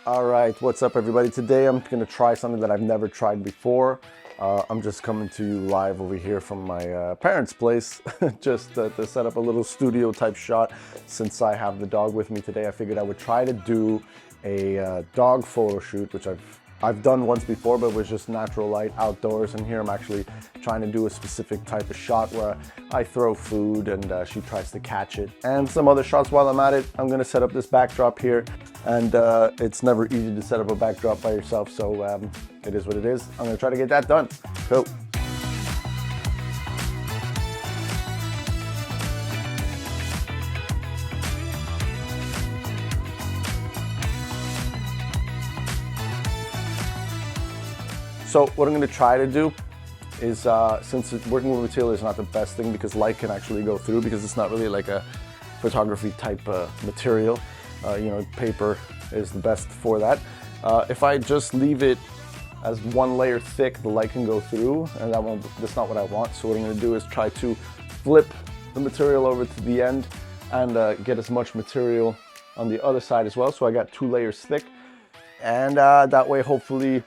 All right, what's up everybody? Today I'm gonna try something that I've never tried before. I'm just coming to you live over here from my parents' place, just to set up a little studio type shot. Since I have the dog with me today, I figured I would try to do a dog photo shoot, which I've done once before, but it was just natural light outdoors. And here I'm actually trying to do a specific type of shot where I throw food and she tries to catch it. And some other shots while I'm at it. I'm gonna set up this backdrop here, and it's never easy to set up a backdrop by yourself, so it is what it is. I'm gonna try to get that done. Cool. So what I'm going to try to do is, since working with material is not the best thing because light can actually go through, because it's not really like a photography type material, paper is the best for that. If I just leave it as one layer thick, the light can go through, and that's not what I want. So what I'm going to do is try to flip the material over to the end and get as much material on the other side as well. So I got 2 layers thick, and that way hopefully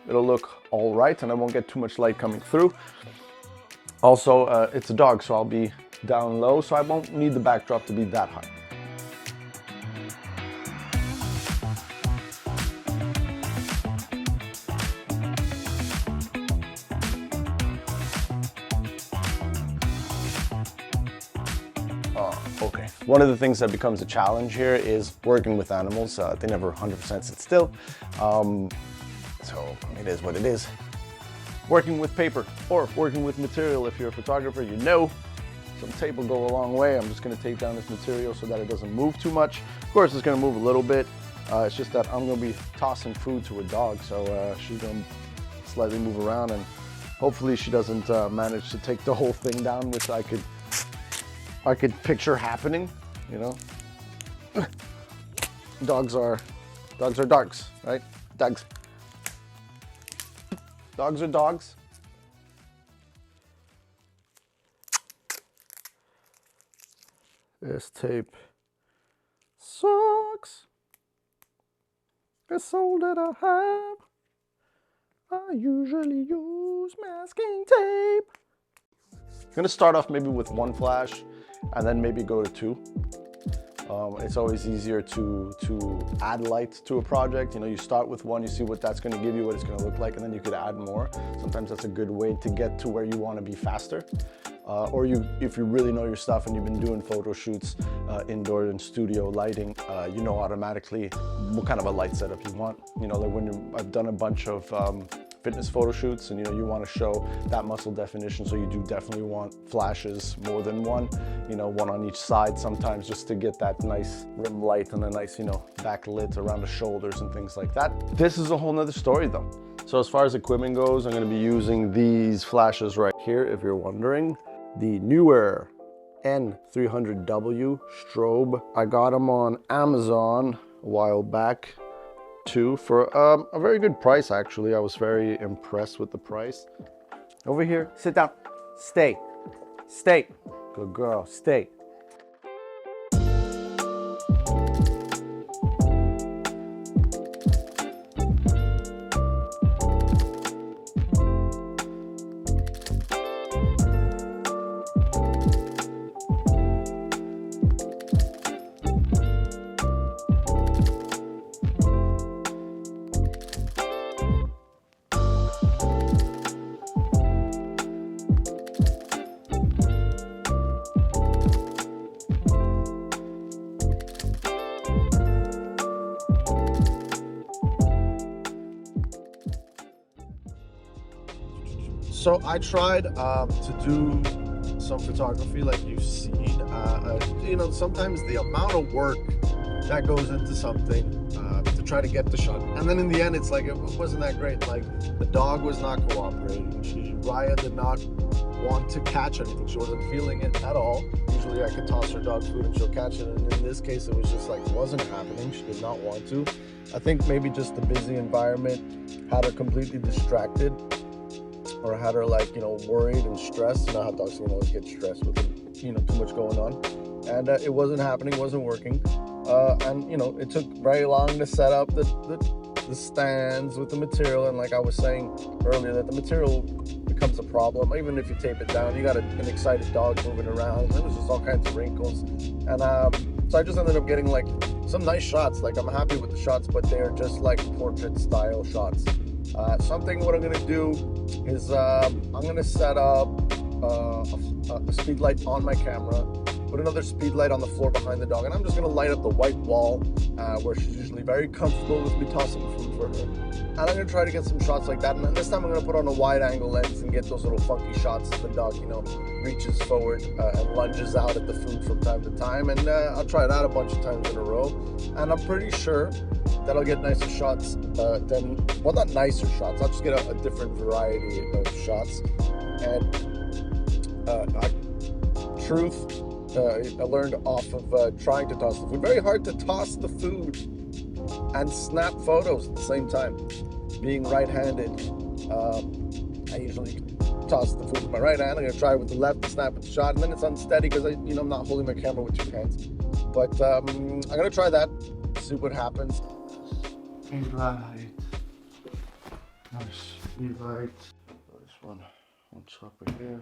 it'll look all right and I won't get too much light coming through. Also, it's a dog, so I'll be down low, so I won't need the backdrop to be that high. Okay. One of the things that becomes a challenge here is working with animals. They never 100% sit still. So it is what it is. Working with paper or working with material, if you're a photographer, you know some tape will go a long way. I'm just going to tape down this material so that it doesn't move too much. Of course, it's going to move a little bit. It's just that I'm going to be tossing food to a dog, so she's going to slightly move around, and hopefully she doesn't manage to take the whole thing down, which I could picture happening, you know. Dogs are dogs, right? Dogs. Dogs are dogs. This tape sucks. It's all that I have. I usually use masking tape. I'm gonna start off maybe with 1 flash and then maybe go to 2. It's always easier to add light to a project. You know, you start with 1, you see what that's going to give you, what it's going to look like, and then you could add more. Sometimes that's a good way to get to where you want to be faster. Or if you really know your stuff and you've been doing photo shoots indoor in studio lighting, you know automatically what kind of a light setup you want. You know, like I've done a bunch of fitness photo shoots, and you want to show that muscle definition, so you do definitely want flashes, more than 1, 1 on each side sometimes, just to get that nice rim light and a nice, backlit around the shoulders and things like that. This is a whole nother story though. So as far as equipment goes, I'm going to be using these flashes right here, if you're wondering. The newer N300W strobe. I got them on Amazon a while back too, for a very good price actually. I was very impressed with the price. Over here, sit down, stay, good girl, stay. So I tried to do some photography like you've seen. Sometimes the amount of work that goes into something to try to get the shot, and then in the end it's like it wasn't that great. Like the dog was not cooperating. Raya did not want to catch anything. She wasn't feeling it at all. Usually I could toss her dog food and she'll catch it, and in this case it was just like it wasn't happening. She did not want to. I think maybe just the busy environment had her completely distracted, or had her worried and stressed. You know how dogs can always get stressed with too much going on, and it wasn't happening, wasn't working. and you know, it took very long to set up the stands with the material. And like I was saying earlier, that the material becomes a problem. Even if you tape it down, you got an excited dog moving around. There was just all kinds of wrinkles. And so I just ended up getting like some nice shots. Like I'm happy with the shots, but they're just like portrait style shots. Something what I'm gonna do is I'm gonna set up a speed light on my camera, put another speed light on the floor behind the dog, and I'm just gonna light up the white wall where she's usually very comfortable with me tossing food for her. And I'm gonna try to get some shots like that. And this time I'm gonna put on a wide angle lens and get those little funky shots as the dog, you know, reaches forward and lunges out at the food from time to time. And I'll try that a bunch of times in a row. And I'm pretty sure that I'll get nicer shots than, well, not nicer shots. I'll just get a different variety of shots. And truth, I learned off of trying to toss the food. Very hard to toss the food and snap photos at the same time. Being right-handed, I usually toss the food with my right hand. I'm gonna try with the left to snap with the shot, and then it's unsteady because I'm not holding my camera with two hands. But I'm gonna try that, see what happens. Speed light. Nice speed light. This one on top of here.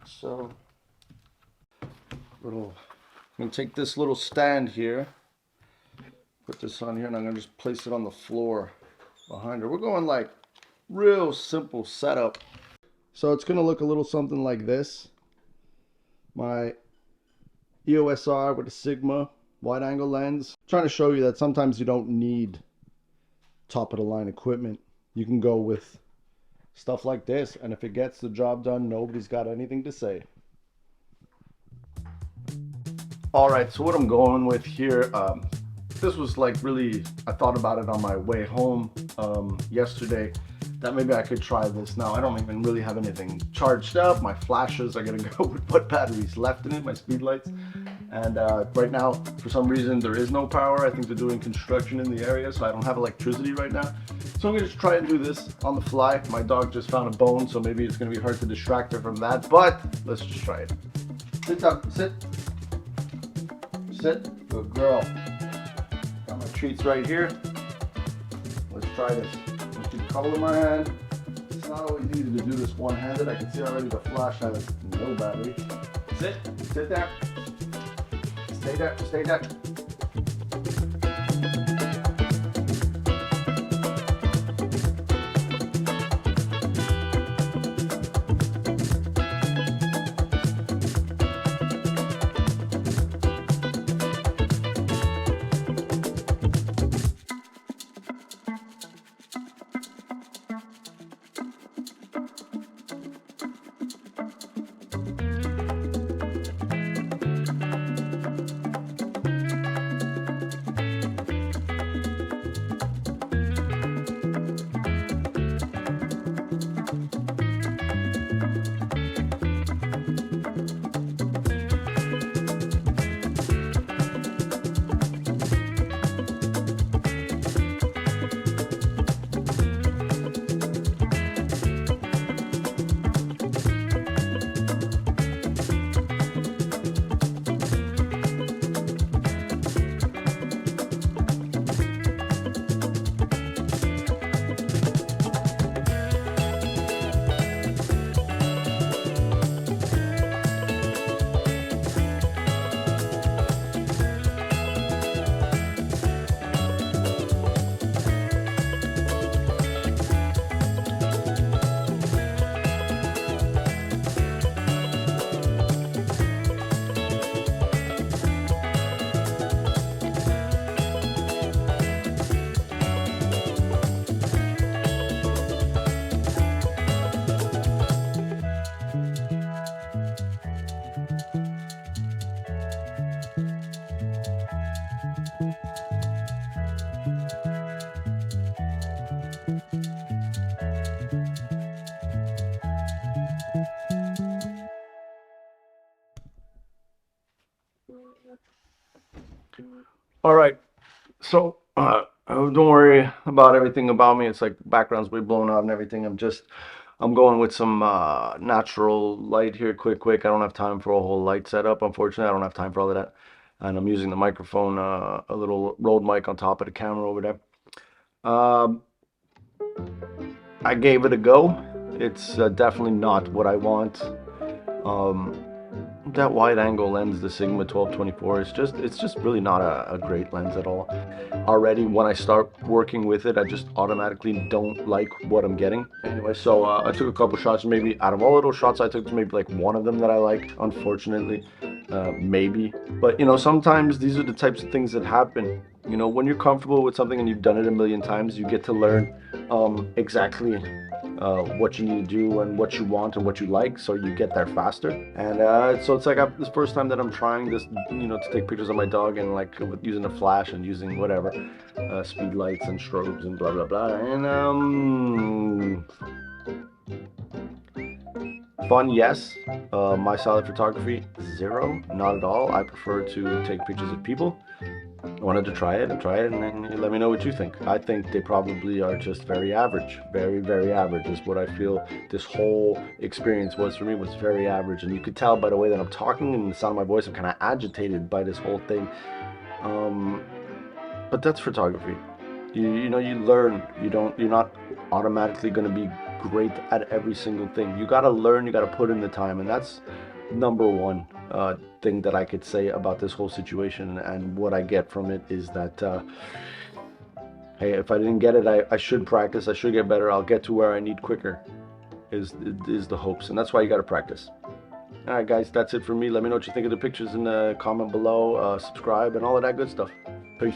So, I'm gonna take this little stand here, put this on here, and I'm gonna just place it on the floor behind her. We're going like real simple setup. So it's gonna look a little something like this. My EOS R with a Sigma wide angle lens. I'm trying to show you that sometimes you don't need top of the line equipment. You can go with stuff like this, and if it gets the job done, nobody's got anything to say. All right, so what I'm going with here, this was like really, I thought about it on my way home yesterday, that maybe I could try this. Now I don't even really have anything charged up. My flashes are gonna go with what batteries left in it, my speed lights. And right now, for some reason, there is no power. I think they're doing construction in the area, so I don't have electricity right now. So I'm gonna just try and do this on the fly. My dog just found a bone, so maybe it's gonna be hard to distract her from that, but let's just try it. Sit down, sit. Sit, good girl. Got my treats right here. Let's try this. Let's keep the in my hand. It's not always easy to do this one-handed. I can see already the flash has no battery. Sit there. Stay there, stay there. All right, so don't worry about everything about me. It's like background's way blown out and everything. I'm going with some natural light here, quick. I don't have time for a whole light setup. Unfortunately, I don't have time for all of that. and I'm using the microphone, a little Rode mic on top of the camera over there. I gave it a go. It's definitely not what I want. That wide angle lens, the Sigma 12-24, it's just really not a great lens at all. Already when I start working with it, I just automatically don't like what I'm getting. Anyway, so I took a couple shots. Maybe out of all of those shots I took, maybe like one of them that I like, unfortunately. Maybe. But you know, sometimes these are the types of things that happen. You know, when you're comfortable with something and you've done it a million times, you get to learn exactly what you need to do and what you want and what you like, so you get there faster. And so it's like this first time that I'm trying this, you know, to take pictures of my dog, and like using a flash and using whatever speed lights and strobes and blah blah blah. And fun, yes. My style of photography, zero, not at all. I prefer to take pictures of people. I wanted to try it, and then you let me know what you think. I think they probably are just very average. Very, very average is what I feel this whole experience was for me, was very average. And you could tell by the way that I'm talking and the sound of my voice, I'm kind of agitated by this whole thing. But that's photography. You know, you learn. You're not automatically going to be great at every single thing. You got to learn, you got to put in the time, and that's number one thing that I could say about this whole situation. And what I get from it is that hey, if I didn't get it, I should practice, I should get better, I'll get to where I need quicker, is the hopes. And that's why you got to practice. All right guys, that's it for me. Let me know what you think of the pictures in the comment below, subscribe and all of that good stuff. Peace.